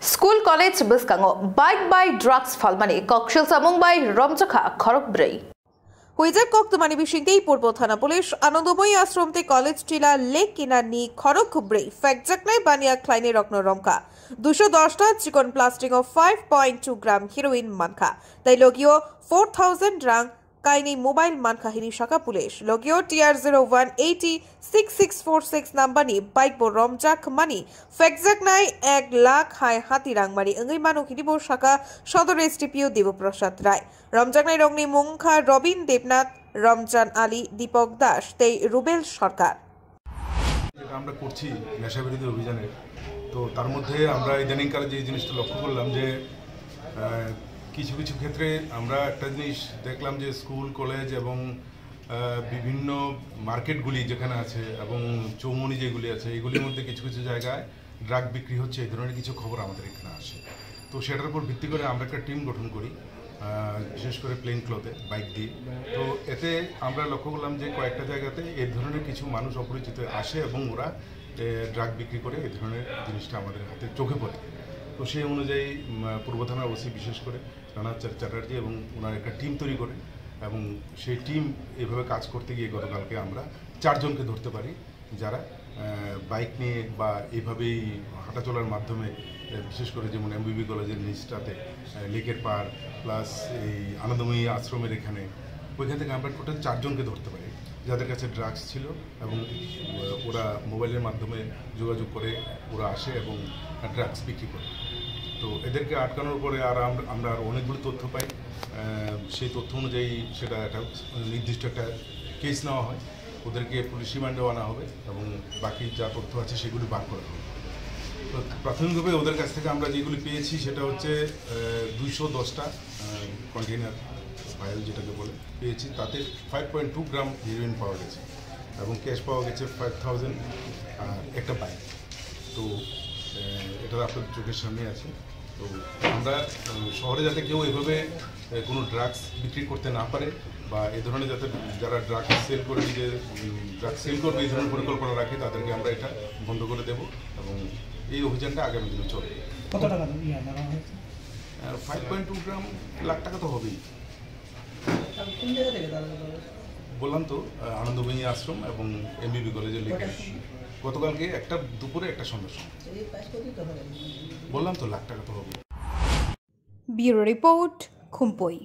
School college biskango bike by drugs falmani kokshil samung by romchakha khorok brei হুইজাক কক্তমানি বিশিংতেই পূর্ব থানা police আনন্দময়ী আশ্রমতে college টিলা lake কিনারনি খরক খুবরে ফ্যাকজাকনাই বানিয়া ক্লাইনে রত্ন রমকা 210টা চিকন plastic ও 5.2 গ্রাম heroine মানখা তাই লগিও 4000 রাং কাইনি mobile মানখা হিরি শাখা police লগিও TR0180 6646 নাম্বারনি bike বো রমজাক মানি ফ্যাকজাকনাই 1 lakh high হাতি রাংমারি অঙ্গই মানো হিরিবো শাখা সদর এসটিপিও দেবপ্রসাদ রায় রমজাকনাই রংনি মুংখা রবিন দেবনাথ রমজান আলী দীপক দাস তেই রুবেল সরকার আমরা করছি নেশা বিরোধী অভিযানে তো তার মধ্যে আমরা ইদানিংকালে যে জিনিসটা লক্ষ্য করলাম যে কিছু কিছু ক্ষেত্রে আমরা একটা জিনিস দেখলাম যে স্কুল কলেজ এবং বিভিন্ন মার্কেটগুলি যেখানে আছে এবং চৌমনি যেগুলি আছে এগুলির মধ্যে কিছু কিছু জায়গায় ড্রাগ বিক্রি হচ্ছে এই ধরনের কিছু খবর আমাদের এখানে আসে তো সেটার উপর ভিত্তি করে আমরা একটা টিম গঠন করি বিশেষ করে প্লেন ক্লথে বাইক দিয়ে তো এতে আমরা লক্ষ্য করলাম যে কয়েকটা জায়গাতে এই ধরনের কিছু মানুষ অপরিচিত আসে এবং ওরা ড্রাগ বিক্রি করে এই ধরনের জিনিসটা আমাদের হাতে চোখে পড়ে তো সেই অনুযায়ী পূর্ব থানার ওসি বিশেষ করে রানা চ্যাটার্জি এবং ওনার একটা টিম তৈরি করে এবং সেই টিম এভাবে কাজ করতে গিয়ে গতকালকে আমরা 4 জনকে ধরতে পারি যারা বাইক নিয়ে বা এইভাবেই হাঁটা চলার মাধ্যমে বিশেষ করে যেমন MBB কলেজের নিচটাতে লেকের পাড় প্লাস এই আনন্দময়ী আশ্রমের এখানে ওইখান থেকে আমরা টোটাল 4 জনকে ধরতে পারি যাদের কাছে ড্রাগস ছিল এবং ওরা মোবাইলের মাধ্যমে যোগাযোগ করে ওরা আসে এবং ড্রাগস বিক্রি করে তো এদেরকে আটকানোর পরে আর আমরা আর অনেকগুলো তথ্য পাই সেই তথ্য অনুযায়ী সেটা একটা নির্দিষ্ট একটা কেস নেওয়া হয় ওদেরকে পুলিশ রিমান্ডেও আনা হবে এবং বাকি যা তথ্য আছে সেগুলি বার করা হবে তো প্রাথমিকভাবে ওদের কাছ থেকে আমরা যেগুলি পেয়েছি সেটা হচ্ছে 210টা কন্টেইনার ফাইল যেটাকে বলে পেয়েছি তাতে 5.2 গ্রাম হিরোইন পাওয়া গেছে এবং ক্যাশ পাওয়া গেছে 5000 আর একটা বাইক তো এটা আপনার চোখের সামনে আছে তো আমরা শহরে যাতে কেউ এভাবে কোনো ড্রাগস বিক্রি করতে না পারে বা এই ধরনের যাতে যারা ড্রাগস সেল করে নিজের ড্রাগস সেল করবে এই ধরনের পরিকল্পনা রাখে তাদেরকে আমরা এটা বন্ধ করে দেব এবং এই অভিযানটা আগামী দিনে চলবে। কত টাকা 5.2 গ্রাম লাখ টাকা তো হবেই। বললাম তো আনন্দময়ী আশ্রম এবং MBB কলেজের লেকে গতকালকে একটা দুপুরে একটা সন্ধ্যার সময় বললাম তো লাখ টাকা তো হবে। Bureau report খুমপই।